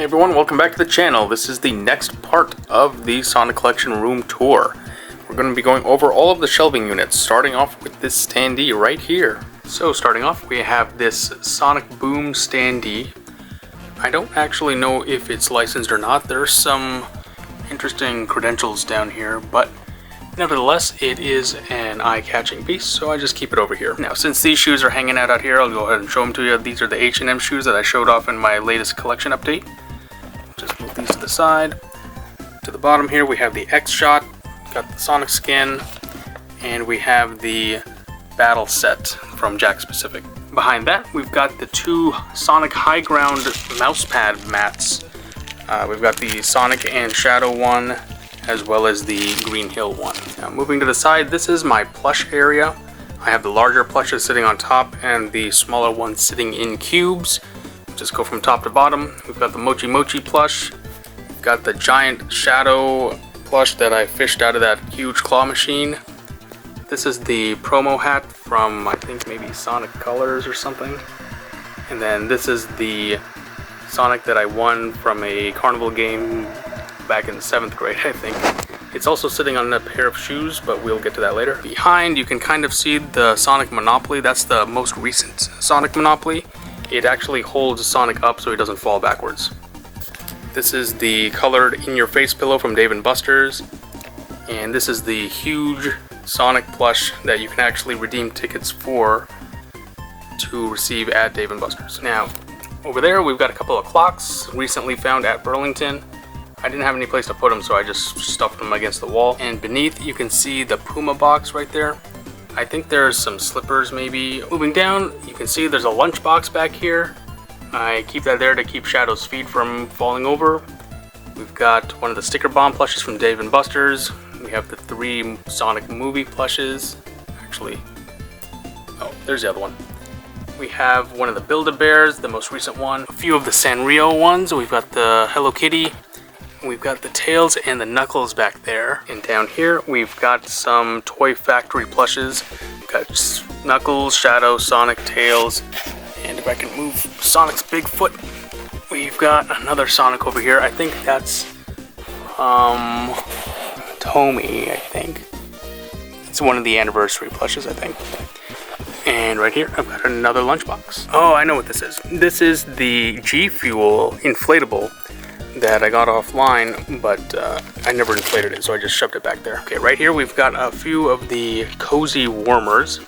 everyone, welcome back to the channel. This is the next part of the Sonic Collection room tour. We're going to be going over all of the shelving units, starting off with this standee right here. So starting off, we have this Sonic Boom standee. I don't actually know if it's licensed or not. There's some interesting credentials down here, but nevertheless, it is an eye-catching piece, so I just keep it over here. Now, since these shoes are hanging out here, I'll go ahead and show them to you. These are the H&M shoes that I showed off in my latest collection update. Just move these to the side. To the bottom here, we have the X-Shot, got the Sonic skin, and we have the Battle Set from Jakks Pacific. Behind that, we've got the two Sonic High Ground mousepad mats. We've got the Sonic and Shadow one, as well as the Green Hill one. Now moving to the side, this is my plush area. I have the larger plushes sitting on top and the smaller ones sitting in cubes. Just go from top to bottom. We've got the Mochi Mochi plush. We've got the giant Shadow plush that I fished out of that huge claw machine. This is the promo hat from, I think, maybe Sonic Colors or something. And then this is the Sonic that I won from a carnival game back in 7th grade, I think. It's also sitting on a pair of shoes, but we'll get to that later. Behind, you can kind of see the Sonic Monopoly. That's the most recent Sonic Monopoly. It actually holds Sonic up so he doesn't fall backwards. This is the colored in-your-face pillow from Dave & Buster's. And this is the huge Sonic plush that you can actually redeem tickets for to receive at Dave & Buster's. Now, over there, we've got a couple of clocks recently found at Burlington. I didn't have any place to put them, so I just stuffed them against the wall. And beneath, you can see the Puma box right there. I think there's some slippers maybe. Moving down, you can see there's a lunchbox back here. I keep that there to keep Shadow's feet from falling over. We've got one of the Sticker Bomb plushes from Dave & Buster's. We have the 3 Sonic movie plushes. Actually, oh, there's the other one. We have one of the Build-A-Bears, the most recent one. A few of the Sanrio ones. We've got the Hello Kitty. We've got the Tails and the Knuckles back there. And down here, we've got some Toy Factory plushes. We've got Knuckles, Shadow, Sonic, Tails. And if I can move Sonic's big foot, we've got another Sonic over here. I think that's Tommy, I think. It's one of the anniversary plushes, I think. And right here, I've got another lunchbox. Oh, I know what this is. This is the G Fuel inflatable that I got offline, but I never inflated it, so I just shoved it back there. Okay, right here we've got a few of the Cozy Warmers.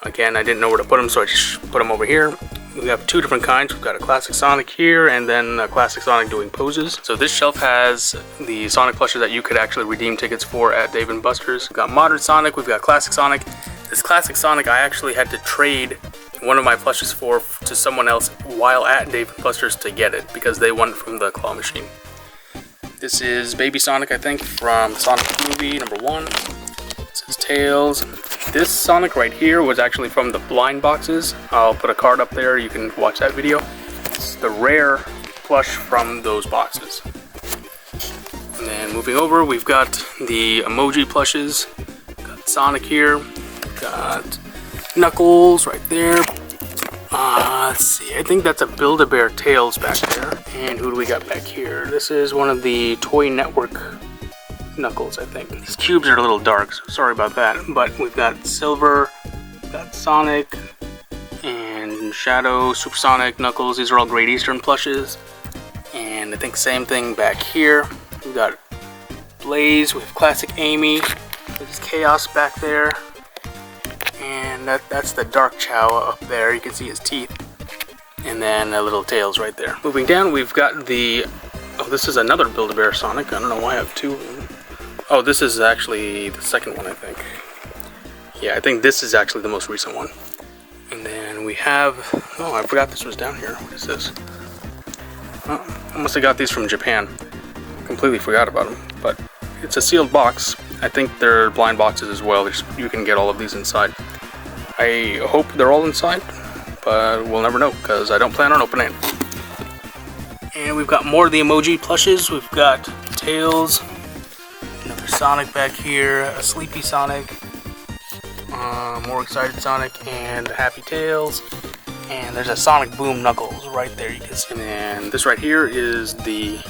Again, I didn't know where to put them, so I just put them over here. We have 2 different kinds. We've got a Classic Sonic here, and then a Classic Sonic doing poses. So this shelf has the Sonic plushes that you could actually redeem tickets for at Dave & Buster's. We've got Modern Sonic, we've got Classic Sonic. This Classic Sonic I actually had to trade one of my plushes to someone else while at Dave & Buster's to get it, because they won it from the claw machine. This is Baby Sonic, I think, from Sonic movie number 1. This is Tails. This Sonic right here was actually from the blind boxes. I'll put a card up there, you can watch that video. It's the rare plush from those boxes. And then moving over, we've got the emoji plushes. Got Sonic here. Got Knuckles right there. Let's see, I think that's a Build-A-Bear Tails back there. And who do we got back here? This is one of the Toy Network Knuckles, I think. These cubes are a little dark, so sorry about that. But we've got Silver, we've got Sonic, and Shadow, Supersonic, Knuckles. These are all Great Eastern plushes. And I think same thing back here. We've got Blaze with Classic Amy. There's Chaos back there. And that's the Dark Chow up there. You can see his teeth. And then a little Tails right there. Moving down, we've got the... Oh, this is another Build-A-Bear Sonic. I don't know why I have 2 of them. Oh, this is actually the second one, I think. Yeah, I think this is actually the most recent one. And then we have... Oh, I forgot this was down here. What is this? Oh, I must have got these from Japan. Completely forgot about them. But it's a sealed box. I think they're blind boxes as well. You can get all of these inside. I hope they're all inside, but we'll never know because I don't plan on opening it. And we've got more of the emoji plushes. We've got Tails, another Sonic back here, a Sleepy Sonic, more excited Sonic, and Happy Tails. And there's a Sonic Boom Knuckles right there, you can see. And this right here is the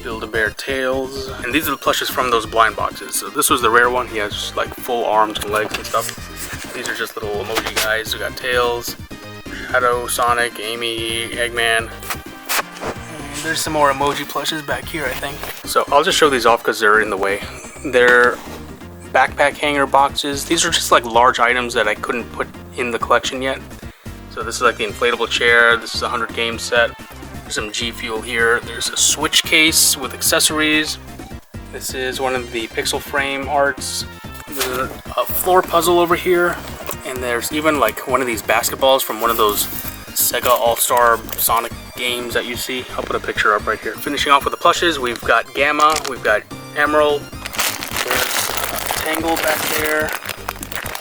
Build-A-Bear Tails. And these are the plushes from those blind boxes. So this was the rare one. He has like full arms and legs and stuff. These are just little emoji guys. We got Tails, Shadow, Sonic, Amy, Eggman. And there's some more emoji plushes back here, I think. So I'll just show these off because they're in the way. They're backpack hanger boxes. These are just like large items that I couldn't put in the collection yet. So this is like the inflatable chair. This is a 100 game set. There's some G Fuel here. There's a Switch case with accessories. This is one of the pixel frame arts. There's a floor puzzle over here. And there's even like one of these basketballs from one of those Sega All-Star Sonic games that you see. I'll put a picture up right here. Finishing off with the plushes, we've got Gamma, we've got Emerald. There's Tangle back there.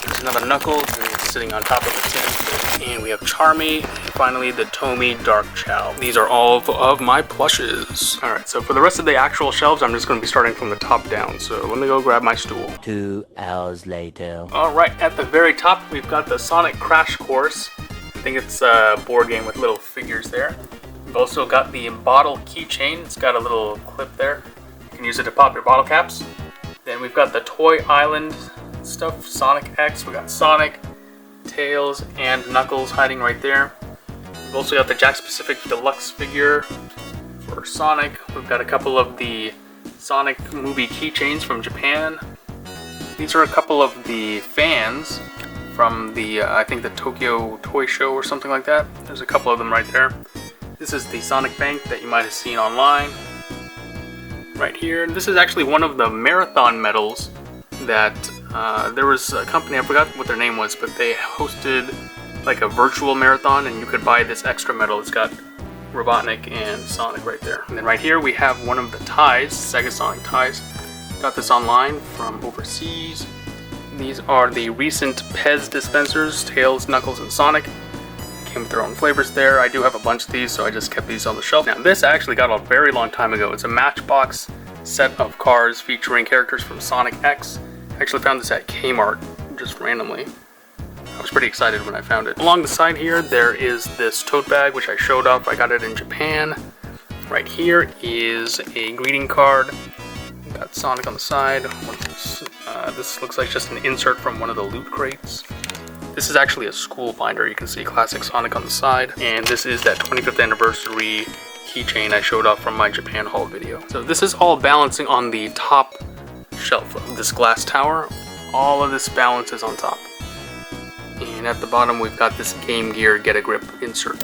There's another Knuckles, and he's sitting on top of a tin. And we have Charmy, and finally the Tomy Dark Chow. These are all of my plushes. Alright, so for the rest of the actual shelves, I'm just going to be starting from the top down. So let me go grab my stool. 2 hours later. Alright, at the very top, we've got the Sonic Crash Course. I think it's a board game with little figures there. We've also got the bottle keychain. It's got a little clip there. You can use it to pop your bottle caps. Then we've got the Toy Island stuff, Sonic X. We got Sonic, Tails, and Knuckles hiding right there. We've also got the Jakks Pacific Deluxe figure for Sonic. We've got a couple of the Sonic movie keychains from Japan. These are a couple of the fans from the, I think the Tokyo Toy Show or something like that. There's a couple of them right there. This is the Sonic Bank that you might have seen online. Right here. This is actually one of the marathon medals that there was a company, I forgot what their name was, but they hosted like a virtual marathon and you could buy this extra medal. It's got Robotnik and Sonic right there. And then right here we have one of the ties, Sega Sonic ties. Got this online from overseas. These are the recent Pez dispensers, Tails, Knuckles, and Sonic. Came with their own flavors there. I do have a bunch of these, so I just kept these on the shelf. Now this I actually got a very long time ago. It's a Matchbox set of cars featuring characters from Sonic X. I actually found this at Kmart, just randomly. I was pretty excited when I found it. Along the side here, there is this tote bag, which I showed up. I got it in Japan. Right here is a greeting card. Got Sonic on the side. This looks like just an insert from one of the loot crates. This is actually a school binder. You can see classic Sonic on the side. And this is that 25th anniversary keychain I showed off from my Japan haul video. So this is all balancing on the top shelf of this glass tower. All of this balances on top. And at the bottom we've got this Game Gear Get a Grip insert.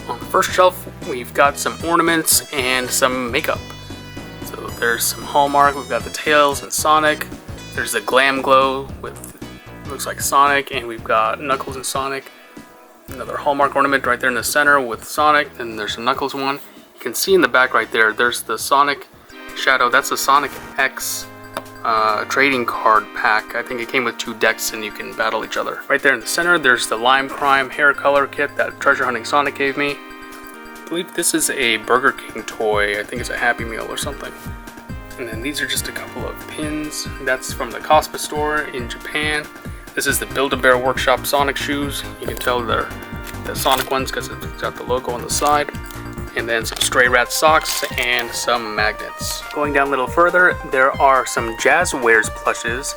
On the first shelf we've got some ornaments and some makeup. So there's some Hallmark, we've got the Tails and Sonic. There's a Glam Glow with, looks like Sonic, and we've got Knuckles and Sonic. Another Hallmark ornament right there in the center with Sonic, and there's a Knuckles one. You can see in the back right there, there's the Sonic Shadow. That's the Sonic X trading card pack. I think it came with 2 decks and you can battle each other. Right there in the center, there's the Lime Crime hair color kit that Treasure Hunting Sonic gave me. I believe this is a Burger King toy. I think it's a Happy Meal or something. And then these are just a couple of pins. That's from the Cospa store in Japan. This is the Build-A-Bear Workshop Sonic shoes. You can tell they're the Sonic ones because it's got the logo on the side. And then some Stray Rat socks and some magnets. Going down a little further, there are some Jazzwares plushes.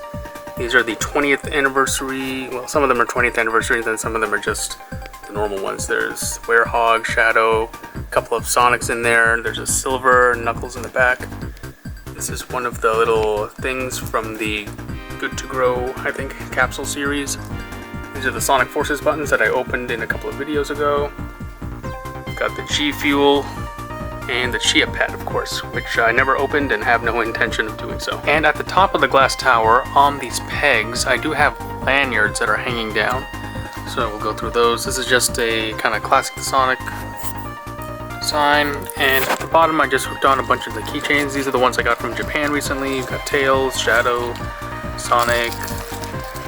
These are the 20th anniversary. Well, some of them are 20th anniversary, and then some of them are just the normal ones. There's Werehog, Shadow, a couple of Sonics in there. There's a silver Knuckles in the back. This is one of the little things from the Good to Grow, I think, capsule series. These are the Sonic Forces buttons that I opened in a couple of videos ago. Got the G Fuel and the Chia Pet, of course, which I never opened and have no intention of doing so. And at the top of the glass tower, on these pegs, I do have lanyards that are hanging down. So we'll go through those. This is just a kind of classic Sonic sign. And at the bottom, I just hooked on a bunch of the keychains. These are the ones I got from Japan recently. You've got Tails, Shadow, Sonic,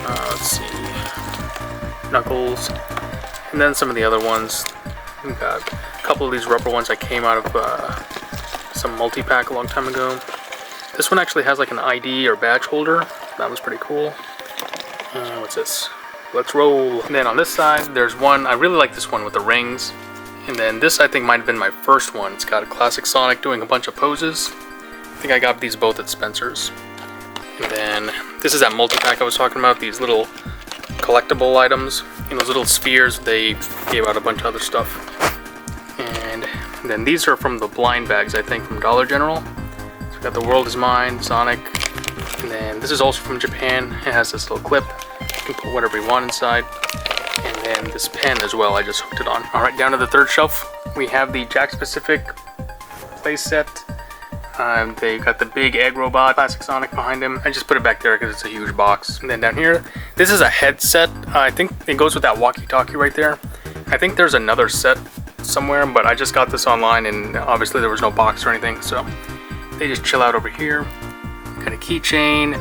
let's see, Knuckles, and then some of the other ones. We've got a couple of these rubber ones that came out of some multi-pack a long time ago. This one actually has like an ID or badge holder. That was pretty cool. What's this? Let's roll. And then on this side, there's one. I really like this one with the rings. And then this, I think, might have been my first one. It's got a classic Sonic doing a bunch of poses. I think I got these both at Spencer's. And then this is that multi-pack I was talking about. These little collectible items. In those little spheres, they gave out a bunch of other stuff. And then these are from the blind bags, I think, from Dollar General. So we got The World Is Mine, Sonic. And then this is also from Japan. It has this little clip. You can put whatever you want inside. And then this pen as well, I just hooked it on. Alright, down to the third shelf, we have the Jakks Pacific playset. They got the big egg robot, classic Sonic behind him. I just put it back there because it's a huge box. And then down here, this is a headset. I think it goes with that walkie-talkie right there. I think there's another set somewhere, but I just got this online and obviously there was no box or anything, so they just chill out over here. Got a keychain.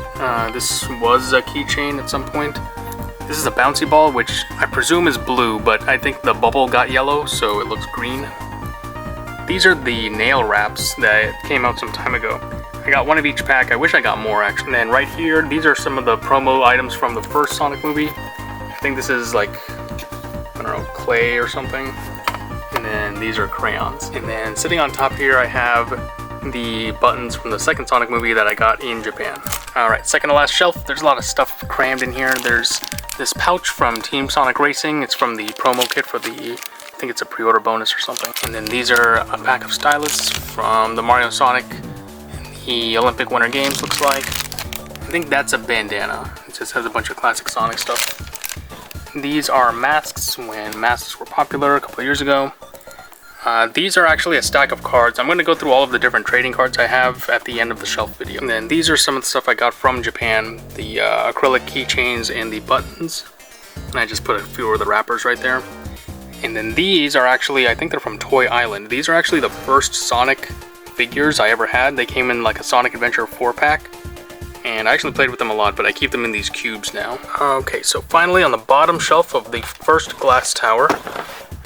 This was a keychain at some point. This is a bouncy ball, which I presume is blue, but I think the bubble got yellow, so it looks green. These are the nail wraps that came out some time ago. I got one of each pack. I wish I got more, actually. And then right here, these are some of the promo items from the first Sonic movie. I think this is like, I don't know, clay or something. And then these are crayons. And then sitting on top here, I have the buttons from the second Sonic movie that I got in Japan. Alright, second to last shelf. There's a lot of stuff crammed in here. There's this pouch from Team Sonic Racing. It's from the promo kit for the, I think it's a pre-order bonus or something. And then these are a pack of stylus from the Mario Sonic and the Olympic Winter Games, looks like. I think that's a bandana. It just has a bunch of classic Sonic stuff. These are masks when masks were popular a couple of years ago. These are actually a stack of cards. I'm going to go through all of the different trading cards I have at the end of the shelf video. And then these are some of the stuff I got from Japan. The acrylic keychains and the buttons. And I just put a few of the wrappers right there. And then these are actually, I think they're from Toy Island. These are actually the first Sonic figures I ever had. They came in like a Sonic Adventure 4-pack. And I actually played with them a lot, but I keep them in these cubes now. Okay, so finally on the bottom shelf of the first glass tower,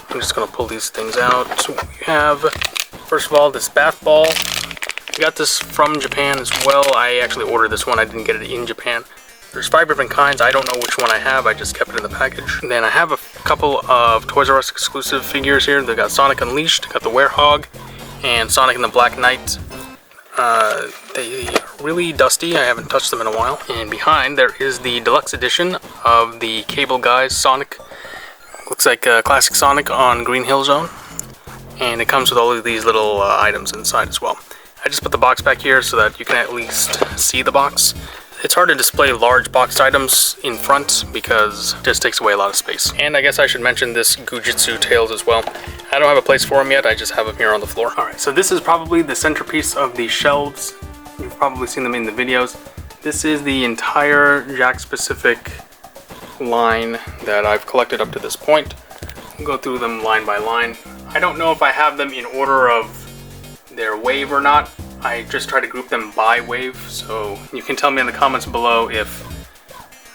I'm just gonna pull these things out. So we have, first of all, this bath ball. I got this from Japan as well. I actually ordered this one, I didn't get it in Japan. There's 5 different kinds. I don't know which one I have. I just kept it in the package. And then I have a couple of Toys R Us exclusive figures here. They got Sonic Unleashed, got the Werehog, and Sonic and the Black Knight. They are really dusty. I haven't touched them in a while. And behind there is the deluxe edition of the Cable Guys Sonic. Looks like classic Sonic on Green Hill Zone. And it comes with all of these little items inside as well. I just put the box back here so that you can at least see the box. It's hard to display large boxed items in front because it just takes away a lot of space. And I guess I should mention this Gujitsu Tails as well. I don't have a place for them yet, I just have them here on the floor. Alright, so this is probably the centerpiece of the shelves. You've probably seen them in the videos. This is the entire Jakks Pacific line that I've collected up to this point. We'll go through them line by line. I don't know if I have them in order of their wave or not. I just try to group them by wave, so you can tell me in the comments below if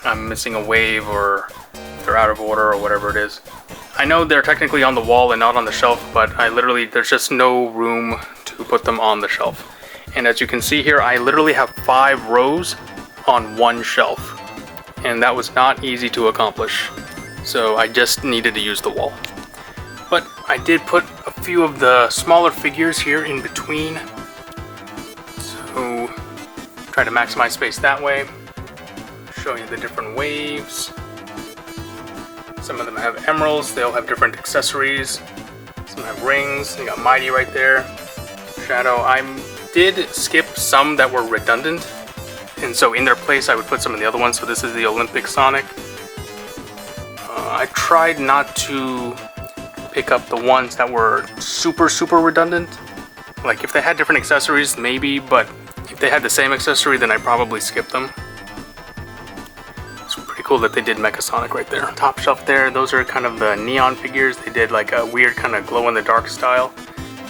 I'm missing a wave or if they're out of order or whatever it is. I know they're technically on the wall and not on the shelf, but there's just no room to put them on the shelf. And as you can see here, I literally have 5 rows on one shelf. And that was not easy to accomplish. So I just needed to use the wall. But I did put a few of the smaller figures here in between. So try to maximize space that way. Show you the different waves. Some of them have emeralds, they all have different accessories. Some have rings, you got Mighty right there. Shadow. I did skip some that were redundant. And so in their place I would put some of the other ones. So this is the Olympic Sonic. I tried not to pick up the ones that were super redundant. Like if they had different accessories, maybe, but if they had the same accessory, then I probably skip them. It's pretty cool that they did Mecha Sonic right there. Top shelf there, those are kind of the neon figures. They did like a weird kind of glow-in-the-dark style.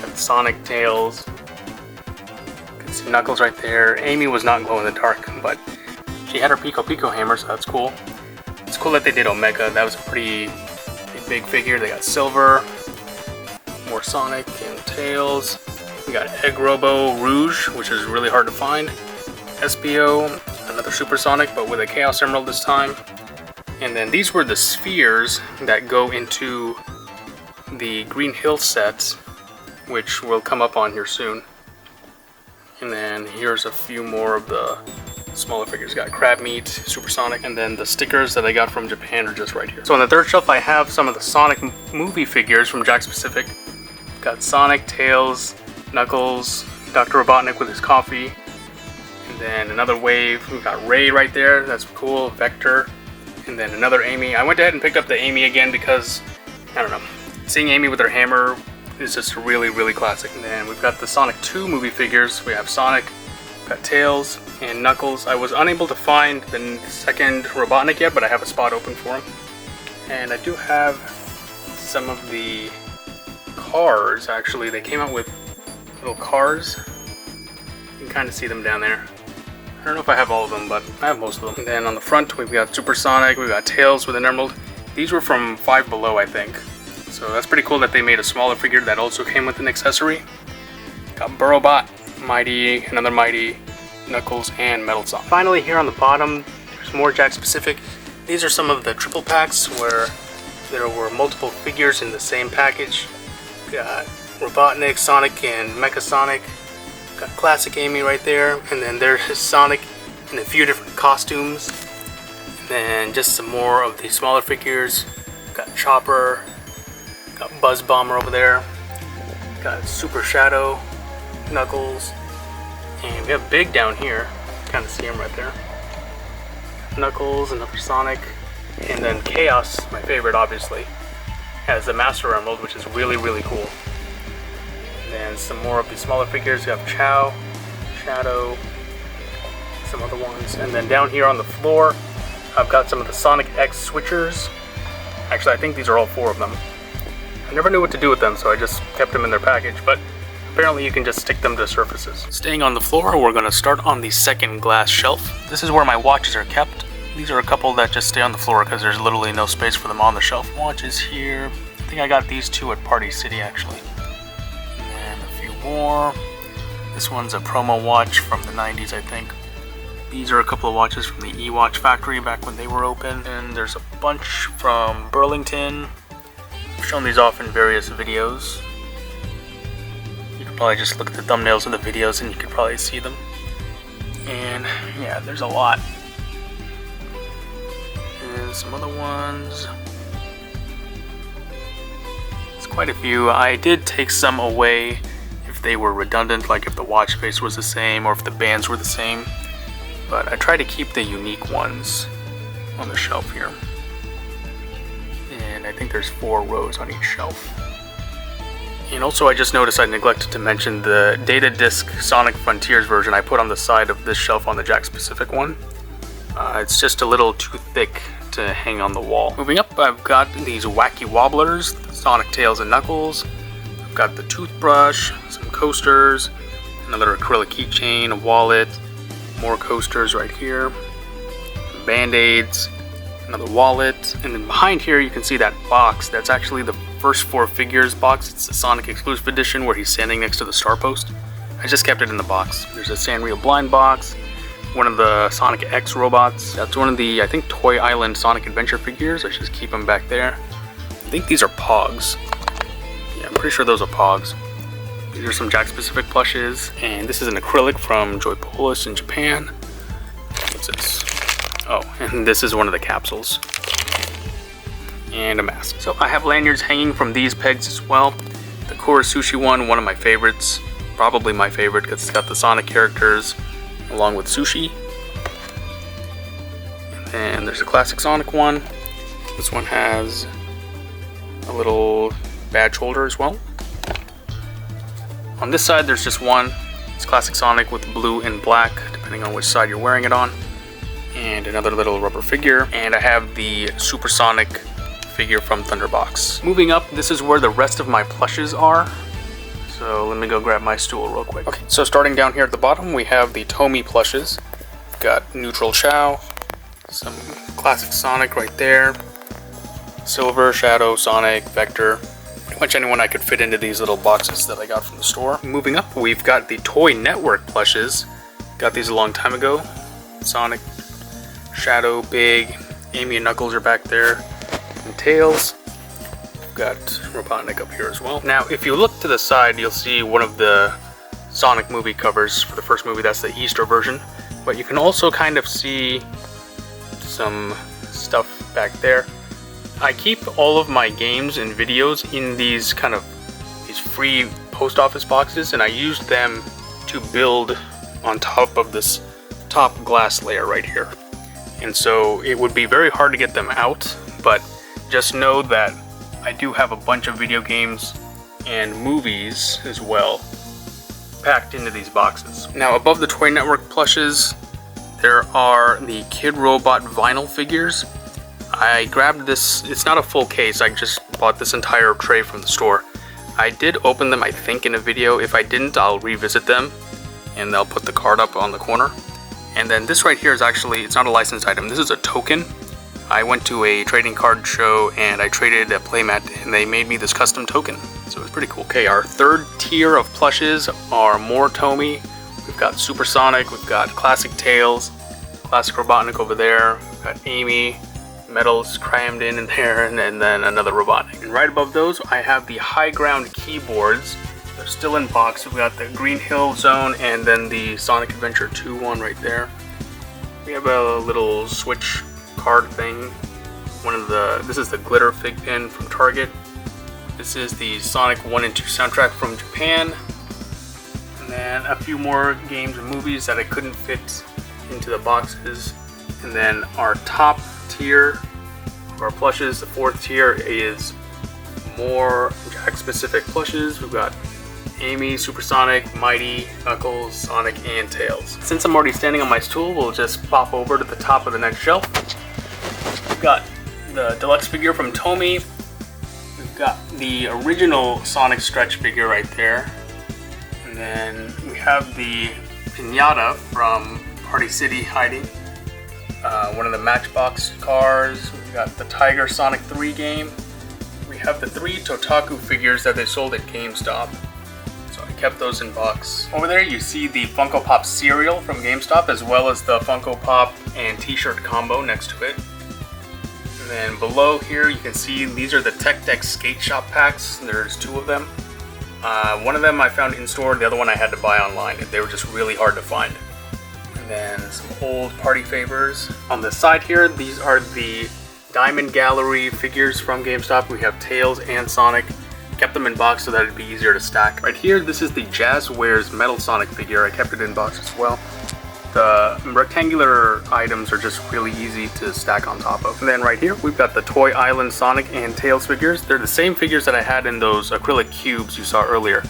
Got Sonic, Tails. You can see Knuckles right there. Amy was not glow-in-the-dark, but she had her Pico Pico hammer, so that's cool. It's cool that they did Omega. That was a pretty big figure. They got Silver, more Sonic and Tails. We got Egg Robo Rouge, which is really hard to find. Espio, another Supersonic, but with a Chaos Emerald this time. And then these were the spheres that go into the Green Hill set, which will come up on here soon. And then here's a few more of the smaller figures. Got Crab Meat, Supersonic, and then the stickers that I got from Japan are just right here. So on the third shelf I have some of the Sonic movie figures from Jakks Pacific. Got Sonic, Tails, Knuckles, Dr. Robotnik with his coffee, and then another wave. We've got Ray right there, that's cool, Vector, and then another Amy. I went ahead and picked up the Amy again because, I don't know, seeing Amy with her hammer is just really, really classic. And then we've got the Sonic 2 movie figures. We have Sonic, got Tails, and Knuckles. I was unable to find the second Robotnik yet, but I have a spot open for him. And I do have some of the cars, actually. They came out with little cars. You can kind of see them down there. I don't know if I have all of them, but I have most of them. And then on the front, we've got Supersonic, we've got Tails with an emerald. These were from Five Below, I think. So that's pretty cool that they made a smaller figure that also came with an accessory. Got Burrowbot, Mighty, another Mighty, Knuckles, and Metal Sonic. Finally, here on the bottom, there's more Jakks Pacific. These are some of the triple packs where there were multiple figures in the same package. Got Robotnik, Sonic, and Mecha Sonic. Got Classic Amy right there, and then there's Sonic in a few different costumes. And then just some more of the smaller figures. Got Chopper, got Buzz Bomber over there, got Super Shadow, Knuckles, and we have Big down here. Kind of see him right there. Knuckles, another Sonic, and then Chaos, my favorite obviously, has the Master Emerald, which is really, really cool. And some more of the smaller figures. You have Chow, Shadow, some other ones. And then down here on the floor, I've got some of the Sonic X switchers. Actually, I think these are all 4 of them. I never knew what to do with them, so I just kept them in their package, but apparently you can just stick them to surfaces. Staying on the floor, we're going to start on the second glass shelf. This is where my watches are kept. These are a couple that just stay on the floor because there's literally no space for them on the shelf. Watches here. I think I got these 2 at Party City, actually. More. This one's a promo watch from the 90s, I think. These are a couple of watches from the E-Watch factory back when they were open. And there's a bunch from Burlington. I've shown these off in various videos. You can probably just look at the thumbnails of the videos and you can probably see them. And yeah, there's a lot. And some other ones. It's quite a few. I did take some away they were redundant, like if the watch face was the same or if the bands were the same, but I try to keep the unique ones on the shelf here, and I think there's 4 rows on each shelf. And also I just noticed I neglected to mention the Data Disc Sonic Frontiers version I put on the side of this shelf on the Jakks Pacific one. It's just a little too thick to hang on the wall. Moving up, I've got these Wacky Wobblers, Sonic, Tails, and Knuckles. I've got the toothbrush, some coasters, another acrylic keychain, a wallet, more coasters right here, Band-Aids, another wallet, and then behind here you can see that box. That's actually the first 4 figures box. It's the Sonic exclusive edition where he's standing next to the Star Post. I just kept it in the box. There's a Sanrio Blind box, one of the Sonic X robots. That's one of the, I think, Toy Island Sonic Adventure figures. I just keep them back there. I think these are Pogs. Yeah, I'm pretty sure those are Pogs. These are some Jakks Pacific plushes, and this is an acrylic from Joypolis in Japan. What's this? Oh, and this is one of the capsules. And a mask. So I have lanyards hanging from these pegs as well. The Kura Sushi one of my favorites. Probably my favorite because it's got the Sonic characters along with sushi. And there's a classic Sonic one. This one has a little badge holder as well. On this side there's just one. It's classic Sonic with blue and black, depending on which side you're wearing it on. And another little rubber figure. And I have the Supersonic figure from Thunderbox. Moving up, this is where the rest of my plushes are. So let me go grab my stool real quick. Okay, so starting down here at the bottom, we have the Tomy plushes. We've got Neutral Chow, some classic Sonic right there, Silver, Shadow, Sonic, Vector. Pretty much anyone I could fit into these little boxes that I got from the store. Moving up, we've got the Toy Network plushes. Got these a long time ago. Sonic, Shadow, Big, Amy and Knuckles are back there, and Tails. We've got Robotnik up here as well. Now, if you look to the side, you'll see one of the Sonic movie covers for the first movie. That's the Easter version. But you can also kind of see some stuff back there. I keep all of my games and videos in these free post office boxes, and I used them to build on top of this top glass layer right here. And so it would be very hard to get them out, but just know that I do have a bunch of video games and movies as well packed into these boxes. Now, above the Toy Network plushes, there are the Kid Robot vinyl figures. I grabbed this, it's not a full case, I just bought this entire tray from the store. I did open them, I think, in a video. If I didn't, I'll revisit them, and I'll put the card up on the corner. And then this right here is actually, it's not a licensed item, this is a token. I went to a trading card show and I traded a playmat and they made me this custom token. So it's pretty cool. Okay, our third tier of plushes are more Tomy. We've got Supersonic, we've got Classic Tails, Classic Robotnik over there, we've got Amy, Metals crammed in there, and then another Robotnik. And right above those, I have the High Ground keyboards. They're still in box. We've got the Green Hill Zone and then the Sonic Adventure 2 one right there. We have a little Switch card thing. This is the glitter fig pin from Target. This is the Sonic 1 and 2 soundtrack from Japan. And then a few more games and movies that I couldn't fit into the boxes. And then our top tier of our plushes, the fourth tier, is more Jack specific plushes. We've got Amy, Supersonic, Mighty, Knuckles, Sonic, and Tails. Since I'm already standing on my stool, we'll just pop over to the top of the next shelf. We've got the deluxe figure from Tomy. We've got the original Sonic stretch figure right there. And then we have the Pinata from Party City hiding. One of the Matchbox cars. We've got the Tiger Sonic 3 game. We have the 3 Totaku figures that they sold at GameStop. So I kept those in box. Over there you see the Funko Pop cereal from GameStop, as well as the Funko Pop and t-shirt combo next to it. And then below here you can see these are the Tech Deck Skate Shop packs. There's 2 of them. One of them I found in store, the other one I had to buy online. They were just really hard to find. And then some old party favors. On the side here, these are the Diamond Gallery figures from GameStop. We have Tails and Sonic. Kept them in box so that it'd be easier to stack. Right here, this is the Jazzwares Metal Sonic figure. I kept it in box as well. The rectangular items are just really easy to stack on top of. And then right here, we've got the Toy Island Sonic and Tails figures. They're the same figures that I had in those acrylic cubes you saw earlier,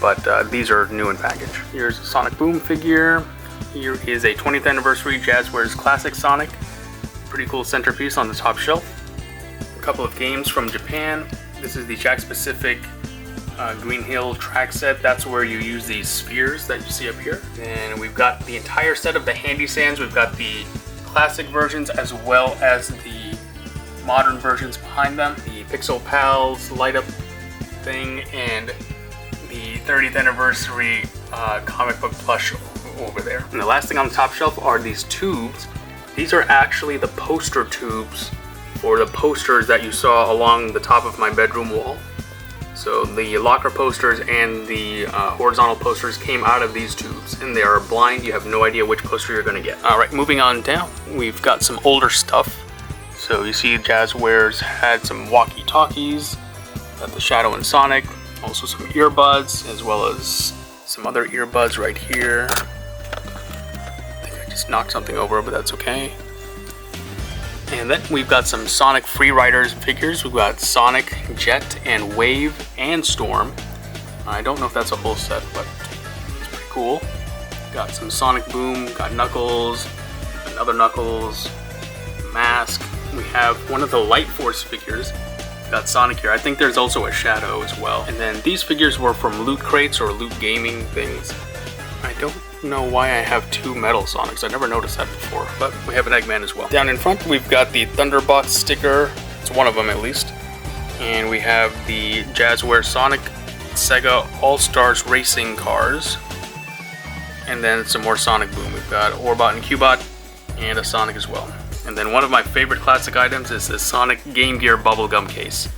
but these are new in package. Here's a Sonic Boom figure. Here is a 20th anniversary Jazzwares Classic Sonic. Pretty cool centerpiece on the top shelf. A couple of games from Japan. This is the Jack specific Green Hill track set. That's where you use these spheres that you see up here. And we've got the entire set of the Handy Sands. We've got the classic versions as well as the modern versions behind them. The Pixel Pals light up thing and the 30th anniversary comic book plush over there. And the last thing on the top shelf are these tubes. These are actually the poster tubes for the posters that you saw along the top of my bedroom wall. So the locker posters and the horizontal posters came out of these tubes, and they are blind. You have no idea which poster you're going to get. Alright, moving on down, we've got some older stuff. So you see Jazzwares had some walkie-talkies, got the Shadow and Sonic, also some earbuds, as well as some other earbuds right here. Just knocked something over, but that's okay. And then we've got some Sonic Free Riders figures. We've got Sonic, Jet, and Wave, and Storm. I don't know if that's a whole set, but it's pretty cool. Got some Sonic Boom, got Knuckles, another Knuckles, Mask. We have one of the Light Force figures. Got Sonic here. I think there's also a Shadow as well. And then these figures were from Loot Crates or Loot Gaming things. I don't know why I have 2 Metal Sonics. I never noticed that before, but we have an Eggman as well. Down in front, we've got the Thunderbots sticker. It's one of them at least. And we have the Jazzwares Sonic Sega All-Stars Racing cars. And then some more Sonic Boom. We've got Orbot and Cubot, and a Sonic as well. And then one of my favorite classic items is this Sonic Game Gear bubblegum case.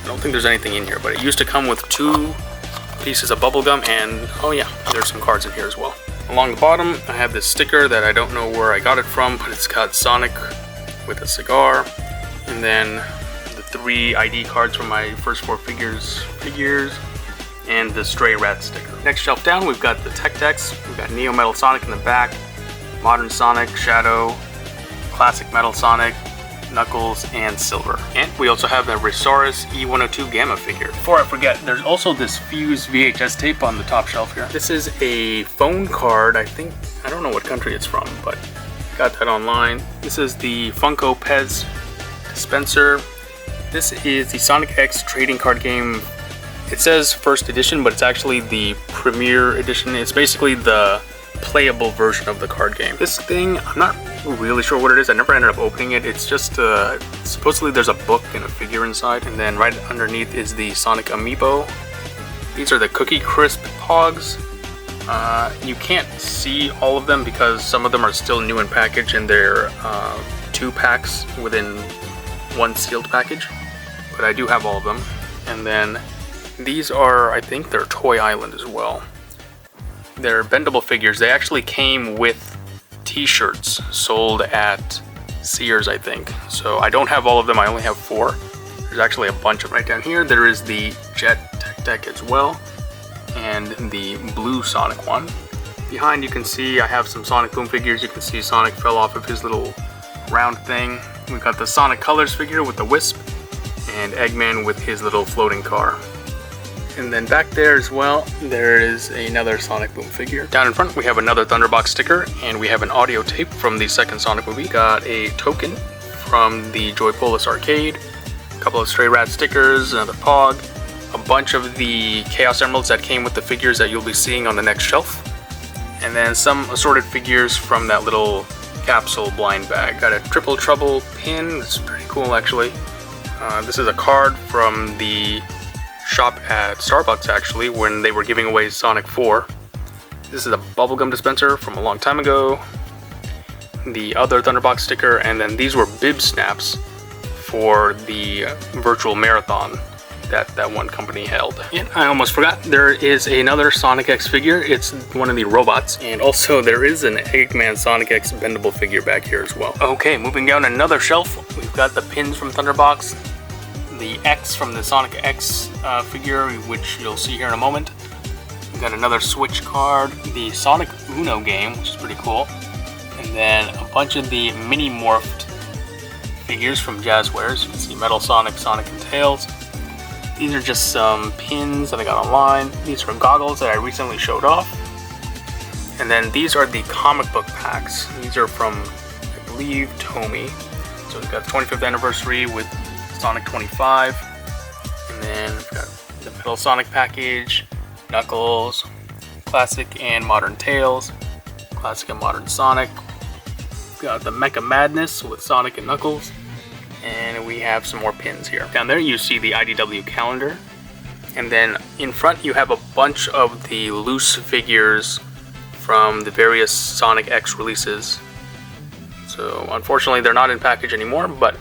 I don't think there's anything in here, but it used to come with 2 pieces of bubblegum, and oh yeah, there's some cards in here as well. Along the bottom, I have this sticker that I don't know where I got it from, but it's got Sonic with a cigar, and then the 3 ID cards from my first 4 figures, and the Stray Rat sticker. Next shelf down, we've got the Tech Decks. We've got Neo Metal Sonic in the back, Modern Sonic, Shadow, Classic Metal Sonic, Knuckles, and Silver. And we also have the Resaurus E102 Gamma figure. Before I forget, there's also this Fuse VHS tape on the top shelf here. This is a phone card, I don't know what country it's from, but got that online. This is the Funko Pez dispenser. This is the Sonic X trading card game. It says first edition, but it's actually the premiere edition. It's basically the playable version of the card game. This thing, I'm not really sure what it is. I never ended up opening it. It's just supposedly there's a book and a figure inside, and then right underneath is the Sonic Amiibo. These are the Cookie Crisp Pogs. You can't see all of them because some of them are still new in package, and they're 2 packs within 1 sealed package, but I do have all of them. And then these are, I think they're Toy Island as well. They're bendable figures. They actually came with t-shirts sold at Sears, I think. So I don't have all of them, I only have 4. There's actually a bunch of them right down here. There is the Jet Tech Deck as well, and the blue Sonic one. Behind you can see I have some Sonic Boom figures. You can see Sonic fell off of his little round thing. We've got the Sonic Colors figure with the Wisp, and Eggman with his little floating car. And then back there as well, there is another Sonic Boom figure. Down in front, we have another Thunderbox sticker, and we have an audio tape from the second Sonic movie. Got a token from the Joypolis arcade, a couple of Stray Rat stickers, another Pog, a bunch of the Chaos Emeralds that came with the figures that you'll be seeing on the next shelf, and then some assorted figures from that little capsule blind bag. Got a Triple Trouble pin. It's pretty cool, actually. This is a card from the shop at Starbucks, actually, when they were giving away Sonic 4. This is a bubblegum dispenser from a long time ago. The other Thunderbox sticker, and then these were bib snaps for the virtual marathon that one company held. And I almost forgot, there is another Sonic X figure. It's one of the robots, and also there is an Eggman Sonic X bendable figure back here as well. Okay, moving down another shelf, we've got the pins from Thunderbox, the X from the Sonic X figure, which you'll see here in a moment. We've got another Switch card, the Sonic Uno game, which is pretty cool, and then a bunch of the mini morphed figures from Jazzwares. You can see Metal Sonic, Sonic and Tails. These are just some pins that I got online. These are goggles that I recently showed off. And then these are the comic book packs. These are from, I believe, Tomy. So we've got 25th anniversary with Sonic 25, and then we've got the Metal Sonic package, Knuckles, Classic and Modern Tails, Classic and Modern Sonic. We've got the Mecha Madness with Sonic and Knuckles, and we have some more pins here. Down there you see the IDW calendar, and then in front you have a bunch of the loose figures from the various Sonic X releases. So unfortunately they're not in package anymore, but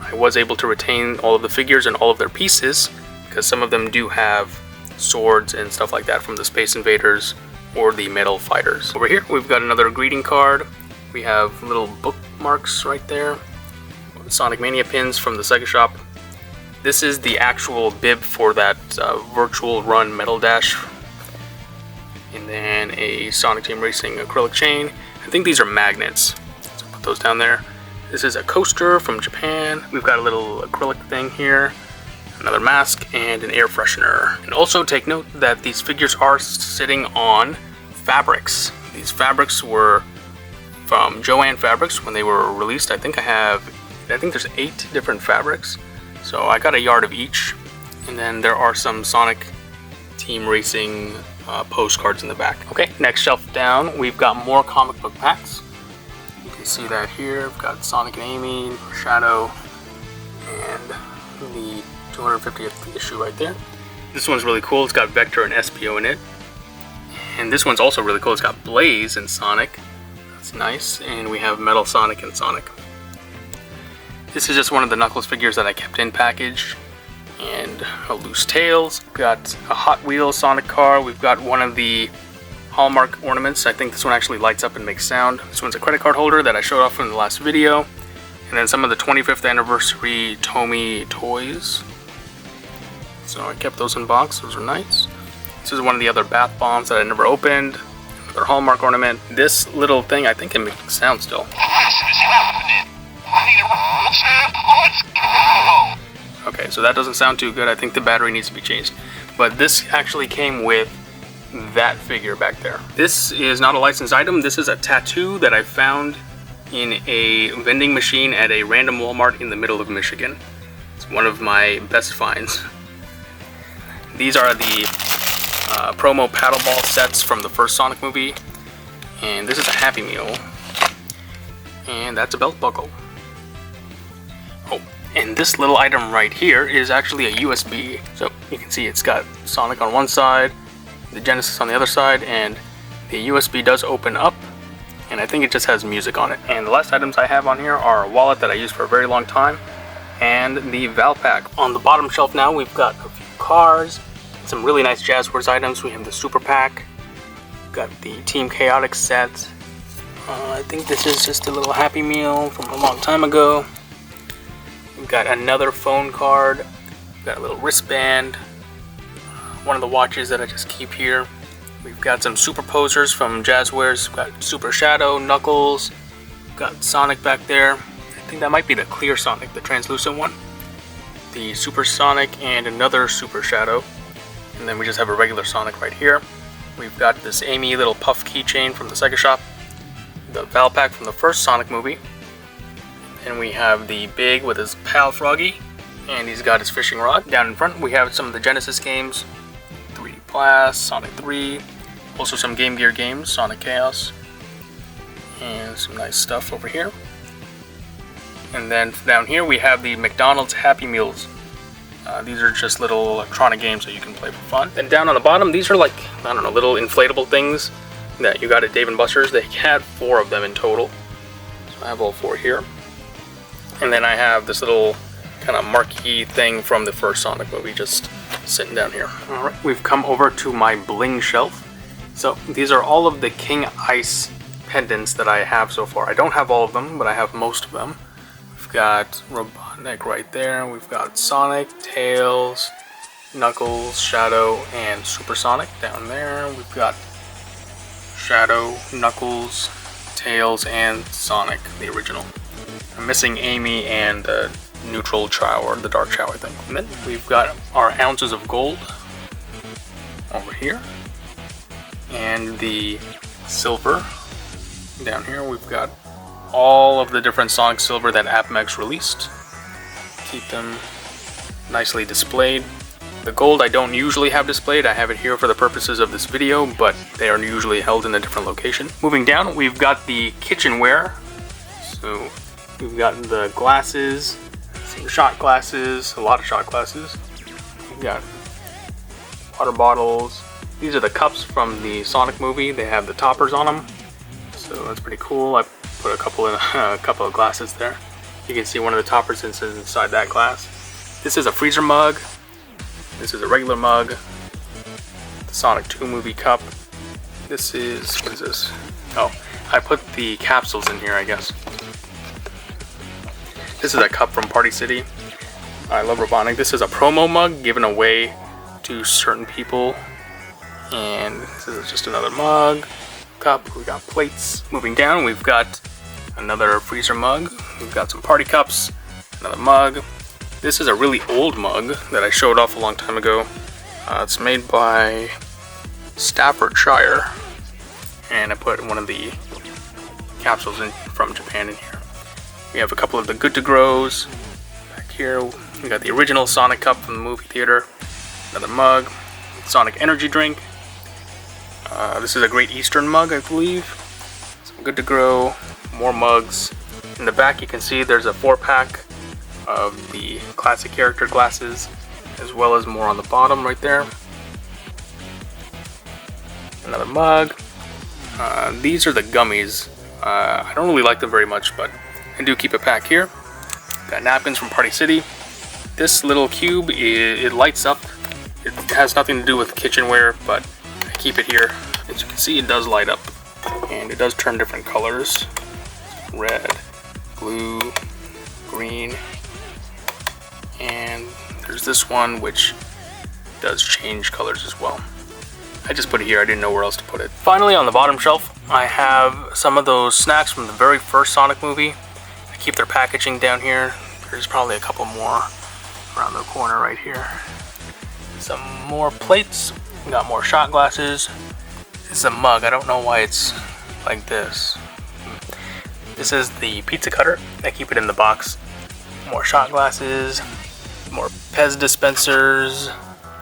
I was able to retain all of the figures and all of their pieces, because some of them do have swords and stuff like that from the Space Invaders or the Metal Fighters. Over here we've got another greeting card. We have little bookmarks right there, Sonic Mania pins from the Sega Shop. This is the actual bib for that Virtual Run Metal Dash. And then a Sonic Team Racing acrylic chain. I think these are magnets, so put those down there. This is a coaster from Japan. We've got a little acrylic thing here, another mask, and an air freshener. And also take note that these figures are sitting on fabrics. These fabrics were from Jo-Ann Fabrics when they were released. I think there's 8 different fabrics. So I got a yard of each. And then there are some Sonic Team Racing postcards in the back. Okay, next shelf down, we've got more comic book packs. You can see that here. We've got Sonic and Amy, Shadow, and the 250th issue right there. This one's really cool. It's got Vector and Espio in it. And this one's also really cool. It's got Blaze and Sonic. That's nice. And we have Metal Sonic and Sonic. This is just one of the Knuckles figures that I kept in package. And a loose Tails. We've got a Hot Wheels Sonic car. We've got one of the Hallmark ornaments. I think this one actually lights up and makes sound. This one's a credit card holder that I showed off in the last video. And then some of the 25th anniversary Tomy toys. So I kept those in box. Those are nice. This is one of the other bath bombs that I never opened. Another Hallmark ornament. This little thing, I think it makes sound still. Okay, so that doesn't sound too good. I think the battery needs to be changed. But this actually came with that figure back there. This is not a licensed item. This is a tattoo that I found in a vending machine at a random Walmart in the middle of Michigan. It's one of my best finds. These are the promo paddle ball sets from the first Sonic movie. And this is a Happy Meal. And that's a belt buckle. Oh, and this little item right here is actually a USB. So you can see it's got Sonic on one side, the Genesis on the other side, and the USB does open up. And I think it just has music on it. And the last items I have on here are a wallet that I used for a very long time, and the Valpak. On the bottom shelf now, we've got a few cars, some really nice Jazzwares items. We have the Super Pack, we've got the Team Chaotic set. I think this is just a little Happy Meal from a long time ago. We've got another phone card, we've got a little wristband, one of the watches that I just keep here. We've got some superposers from Jazzwares. We've got Super Shadow, Knuckles, we've got Sonic back there. I think that might be the clear Sonic, the translucent one. The Super Sonic and another Super Shadow. And then we just have a regular Sonic right here. We've got this Amy little puff keychain from the Sega Shop. The Valpak from the first Sonic movie. And we have the Big with his pal Froggy. And he's got his fishing rod. Down in front we have some of the Genesis games. 3D Blast, Sonic 3. Also some Game Gear games, Sonic Chaos. And some nice stuff over here. And then down here we have the McDonald's Happy Meals. These are just little electronic games that you can play for fun. And down on the bottom, these are like, I don't know, little inflatable things that you got at Dave & Buster's. They had 4 of them in total. So I have all 4 here. And then I have this little kind of marquee thing from the first Sonic movie just sitting down here. Alright, we've come over to my bling shelf. So these are all of the King Ice pendants that I have so far. I don't have all of them, but I have most of them. We've got Robotnik right there. We've got Sonic, Tails, Knuckles, Shadow, and Super Sonic down there. We've got Shadow, Knuckles, Tails, and Sonic, the original. I'm missing Amy and the neutral Chow, or the dark Chow, I think. And then we've got our ounces of gold over here. And the silver down here. We've got all of the different Sonic Silver that APMEX released. Keep them nicely displayed. The gold I don't usually have displayed. I have it here for the purposes of this video, but they are usually held in a different location. Moving down, we've got the kitchenware. So we've got the glasses, some shot glasses, a lot of shot glasses. We've got water bottles. These are the cups from the Sonic movie. They have the toppers on them, so that's pretty cool. I put a couple of glasses there. You can see one of the toppers inside that glass. This is a freezer mug. This is a regular mug. The Sonic 2 movie cup. This is, what is this? Oh, I put the capsules in here, I guess. This is a cup from Party City. I love Robotnik. This is a promo mug given away to certain people. And this is just another mug, cup. We got plates. Moving down, we've got another freezer mug. We've got some party cups, another mug. This is a really old mug that I showed off a long time ago. It's made by Staffordshire, and I put one of the capsules from Japan in here. We have a couple of the Good to Grows back here. We got the original Sonic cup from the movie theater, another mug, Sonic energy drink. This is a Great Eastern mug, I believe. Some Good to Grow, more mugs. In the back you can see there's a 4-pack of the classic character glasses, as well as more on the bottom right there. Another mug. These are the gummies. I don't really like them very much, but I do keep a pack here. Got napkins from Party City. This little cube, it lights up. It has nothing to do with kitchenware, but I keep it here. As you can see, it does light up. And it does turn different colors. Red, blue, green, and there's this one which does change colors as well. I just put it here, I didn't know where else to put it. Finally, on the bottom shelf, I have some of those snacks from the very first Sonic movie. I keep their packaging down here. There's probably a couple more around the corner right here. Some more plates, got more shot glasses. This is a mug, I don't know why it's like this. This is the pizza cutter, I keep it in the box. More shot glasses, more Pez dispensers.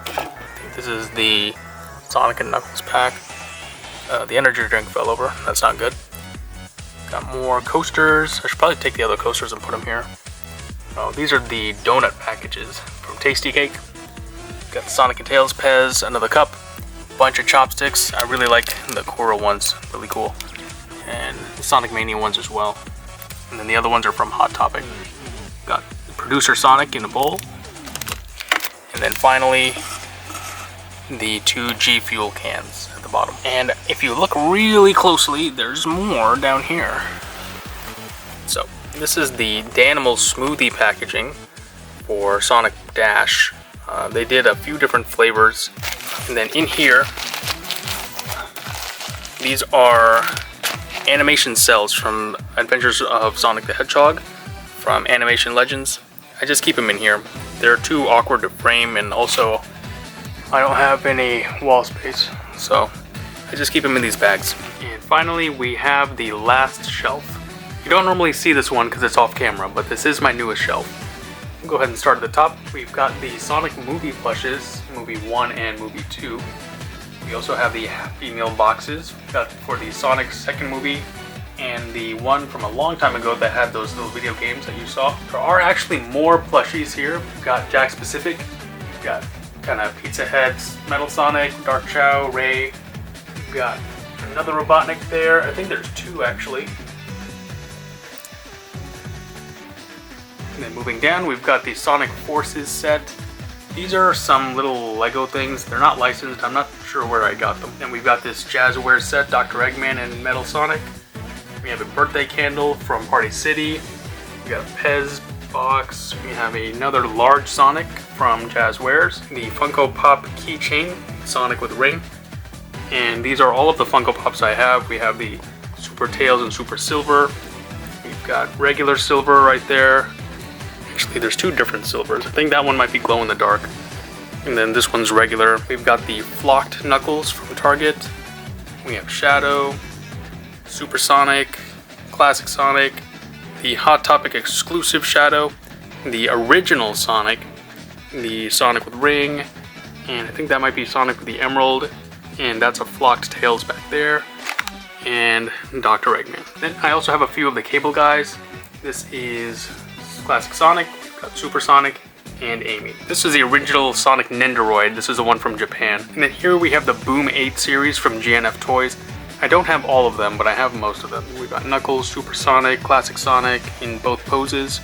I think this is the Sonic and Knuckles pack. The energy drink fell over, that's not good. Got more coasters, I should probably take the other coasters and put them here. Oh, these are the donut packages from Tasty Cake. Got the Sonic and Tails Pez, another cup, bunch of chopsticks. I really like the Kuro ones, really cool. And the Sonic Mania ones as well. And then the other ones are from Hot Topic. Got Producer Sonic in a bowl. And then finally, the 2 G Fuel cans at the bottom. And if you look really closely, there's more down here. So, this is the Danimal smoothie packaging for Sonic Dash. They did a few different flavors. And then in here, these are animation cells from Adventures of Sonic the Hedgehog from Animation Legends. I just keep them in here. They're too awkward to frame, and also I don't have any wall space, so I just keep them in these bags. And finally, we have the last shelf. You don't normally see this one because it's off camera, but this is my newest shelf. We'll go ahead and start at the top. We've got the Sonic movie plushes, movie 1 and movie 2. We also have the Happy Meal boxes. We've got for the Sonic second movie and the one from a long time ago that had those little video games that you saw. There are actually more plushies here. We've got Jack's Pacific. We've got kind of Pizza Heads, Metal Sonic, Dark Chow, Ray. We've got another Robotnik there. I think there's 2 actually. And then moving down, we've got the Sonic Forces set. These are some little Lego things. They're not licensed. I'm not sure where I got them. And we've got this Jazzware set, Dr. Eggman and Metal Sonic. We have a birthday candle from Party City. We got a Pez box. We have another large Sonic from Jazzwares. The Funko Pop keychain, Sonic with ring. And these are all of the Funko Pops I have. We have the Super Tails and Super Silver. We've got regular silver right there. Actually, there's 2 different silvers. I think that one might be glow in the dark. And then this one's regular. We've got the flocked Knuckles from Target. We have Shadow, Super Sonic, Classic Sonic, the Hot Topic exclusive Shadow, the original Sonic, the Sonic with ring, and I think that might be Sonic with the Emerald, and that's a flocked Tails back there, and Dr. Eggman. Then I also have a few of the Cable guys. This is Classic Sonic, got Super Sonic, and Amy. This is the original Sonic Nendoroid. This is the one from Japan. And then here we have the Boom 8 series from GNF Toys. I don't have all of them, but I have most of them. We've got Knuckles, Super Sonic, Classic Sonic in both poses,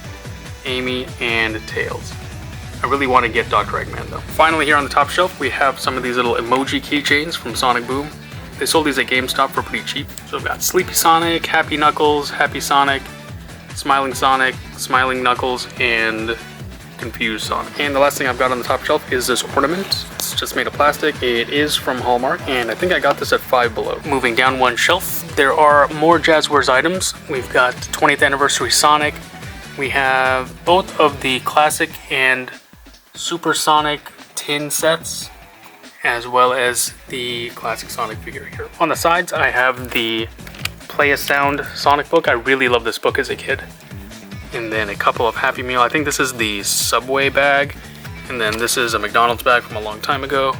Amy, and Tails. I really want to get Dr. Eggman though. Finally, here on the top shelf, we have some of these little emoji keychains from Sonic Boom. They sold these at GameStop for pretty cheap. So we've got Sleepy Sonic, Happy Knuckles, Happy Sonic, Smiling Sonic, Smiling Knuckles, and Confused Sonic. And the last thing I've got on the top shelf is this ornament. It's just made of plastic. It is from Hallmark, and I think I got this at Five Below. Moving down one shelf, there are more Jazzwares items. We've got 20th Anniversary Sonic. We have both of the Classic and Super Sonic tin sets, as well as the Classic Sonic figure here. On the sides, I have the Play a Sound Sonic book. I really loved this book as a kid. And then a couple of Happy Meal. I think this is the Subway bag. And then this is a McDonald's bag from a long time ago.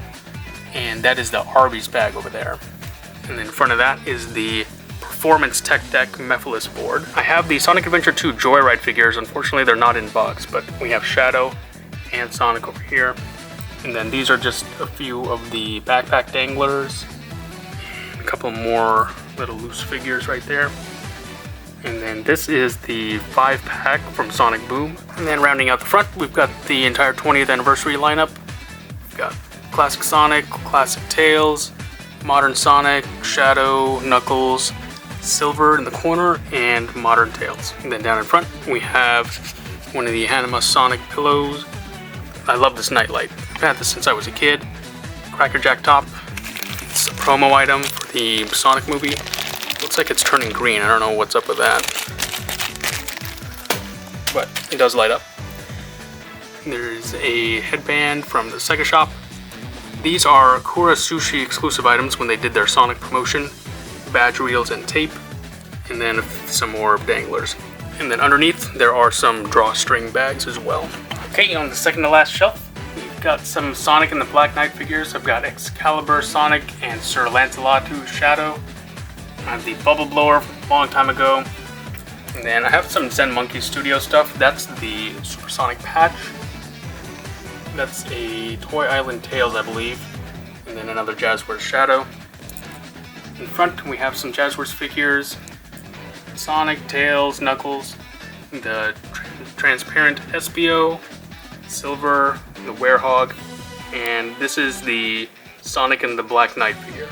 And that is the Arby's bag over there. And then in front of that is the Performance Tech Deck Mephiles board. I have the Sonic Adventure 2 Joyride figures. Unfortunately, they're not in box, but we have Shadow and Sonic over here. And then these are just a few of the backpack danglers. couple more little loose figures right there. And then this is the 5-pack from Sonic Boom. And then rounding out the front, we've got the entire 20th anniversary lineup. We've got Classic Sonic, Classic Tails, Modern Sonic, Shadow, Knuckles, Silver in the corner, and Modern Tails. And then down in front, we have one of the Anima Sonic pillows. I love this nightlight. I've had this since I was a kid. Cracker Jack top. It's a promo item for the Sonic movie. Looks like it's turning green. I don't know what's up with that. But it does light up. There's a headband from the Sega shop. These are Kura Sushi exclusive items when they did their Sonic promotion. Badge reels and tape. And then some more danglers. And then underneath there are some drawstring bags as well. Okay, on the second to last shelf, we've got some Sonic and the Black Knight figures. I've got Excalibur Sonic and Sir Lancelot Shadow. I have the Bubble Blower from a long time ago. And then I have some Zen Monkey Studio stuff. That's the Supersonic patch. That's a Toy Island Tails, I believe. And then another Jazzwares Shadow. In front, we have some Jazzwares figures. Sonic, Tails, Knuckles, the transparent Espio, Silver, the Werehog, and this is the Sonic and the Black Knight figure.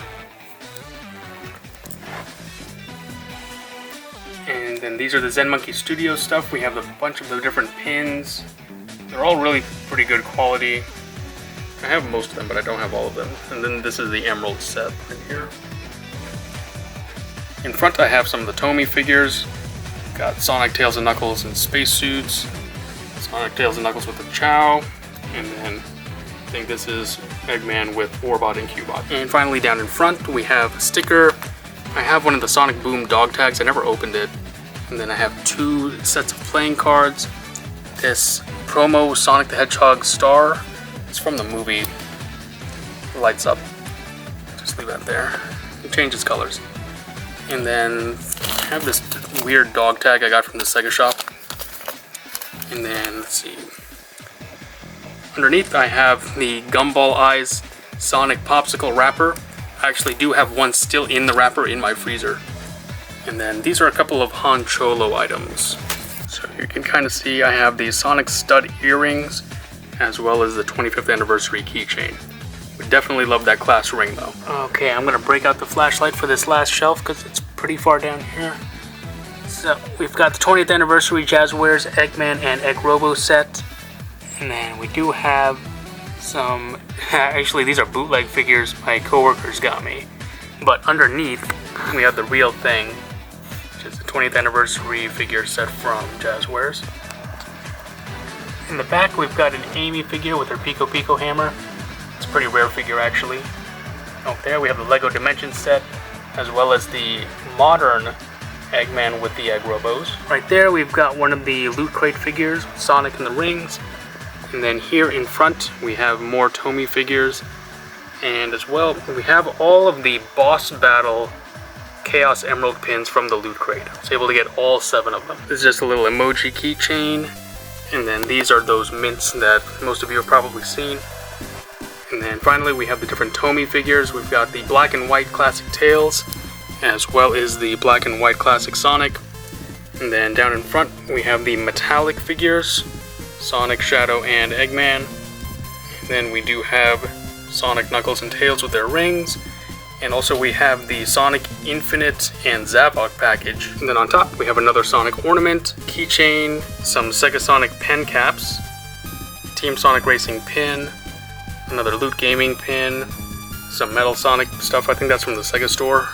And then these are the Zen Monkey Studio stuff. We have a bunch of the different pins. They're all really pretty good quality. I have most of them, but I don't have all of them. And then this is the Emerald set right here. In front I have some of the Tomy figures. Got Sonic, Tails, and Knuckles in spacesuits. Sonic, Tails, and Knuckles with the Chow. And then I think this is Eggman with Warbot and Cubot. And finally down in front we have a sticker. I have one of the Sonic Boom dog tags. I never opened it. And then I have 2 sets of playing cards. This promo Sonic the Hedgehog star. It's from the movie. It lights up. Just leave that there. It changes colors. And then I have this weird dog tag I got from the Sega shop. And then, let's see. Underneath I have the Gumball Eyes Sonic Popsicle wrapper. I actually do have one still in the wrapper in my freezer. And then these are a couple of Han Cholo items. So you can kind of see I have the Sonic stud earrings as well as the 25th anniversary keychain. Would definitely love that class ring though. Okay, I'm gonna break out the flashlight for this last shelf because it's pretty far down here. So we've got the 20th anniversary Jazzwares Eggman and Egg Robo set. And then we do have some, actually these are bootleg figures my coworkers got me. But underneath we have the real thing, which is the 20th anniversary figure set from Jazzwares. In the back we've got an Amy figure with her Pico Pico hammer. It's a pretty rare figure actually. Out there we have the Lego Dimensions set, as well as the modern Eggman with the Egg Robos. Right there we've got one of the Loot Crate figures with Sonic and the rings. And then here in front we have more Tomy figures. And as well we have all of the Boss Battle Chaos Emerald pins from the Loot Crate. I was able to get all 7 of them. This is just a little emoji keychain. And then these are those mints that most of you have probably seen. And then finally we have the different Tomy figures. We've got the black and white classic Tails, as well as the black and white classic Sonic. And then down in front we have the metallic figures, Sonic, Shadow, and Eggman. And then we do have Sonic, Knuckles, and Tails with their rings. And also we have the Sonic Infinite and Zavok package. And then on top we have another Sonic ornament, keychain, some Sega Sonic pen caps, Team Sonic Racing pin, another Loot Gaming pin, some Metal Sonic stuff, I think that's from the Sega store,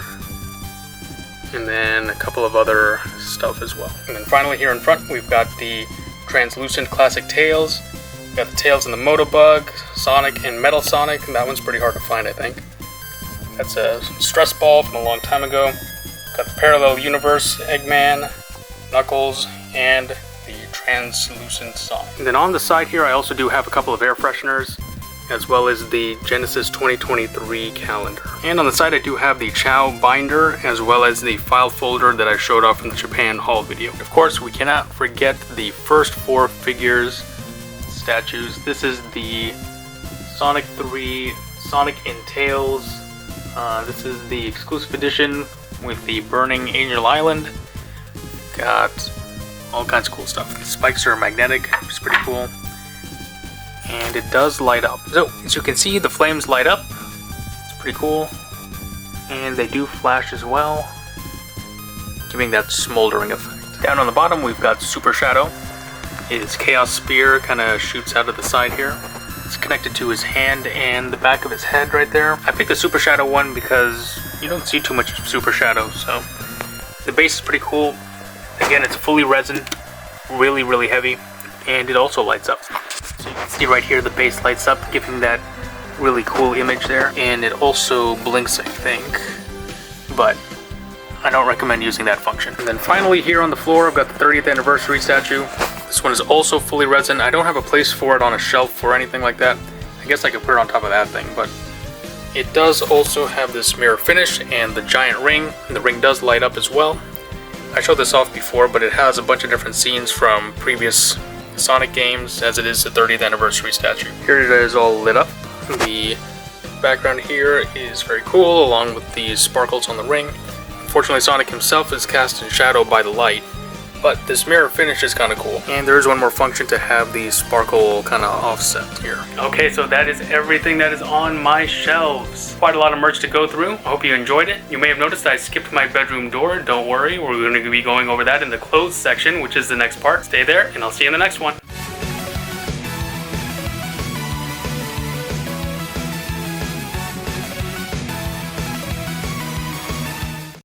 and then a couple of other stuff as well. And then finally here in front we've got the translucent classic Tails. We've got the Tails and the Motobug, Sonic and Metal Sonic, and that one's pretty hard to find I think. That's a stress ball from a long time ago. Got the Parallel Universe Eggman, Knuckles, and the translucent Sonic. And then on the side here I also do have a couple of air fresheners, as well as the Genesis 2023 calendar. And on the side I do have the Chow binder, as well as the file folder that I showed off in the Japan haul video. Of course, we cannot forget the first 4 figures, statues. This is the Sonic 3, Sonic and Tails This is the exclusive edition with the Burning Angel Island. Got all kinds of cool stuff. The spikes are magnetic, which is pretty cool. And it does light up. So, as you can see, the flames light up. It's pretty cool. And they do flash as well, giving that smoldering effect. Down on the bottom, we've got Super Shadow. His Chaos Spear kind of shoots out of the side here. It's connected to his hand and the back of his head right there. I picked the Super Shadow one because you don't see too much Super Shadow, so the base is pretty cool. Again, it's fully resin, really, really heavy, and it also lights up. So you can see right here the base lights up, giving that really cool image there. And it also blinks, I think, but I don't recommend using that function. And then finally here on the floor, I've got the 30th anniversary statue. This one is also fully resin. I don't have a place for it on a shelf or anything like that. I guess I could put it on top of that thing, but it does also have this mirror finish and the giant ring, and the ring does light up as well. I showed this off before, but it has a bunch of different scenes from previous Sonic games, as it is the 30th anniversary statue. Here it is all lit up. The background here is very cool, along with the sparkles on the ring. Unfortunately, Sonic himself is cast in shadow by the light, but this mirror finish is kind of cool. And there is one more function to have the sparkle kind of offset here. Okay, so that is everything that is on my shelves. Quite a lot of merch to go through. I hope you enjoyed it. You may have noticed I skipped my bedroom door. Don't worry, we're going to be going over that in the clothes section, which is the next part. Stay there, and I'll see you in the next one.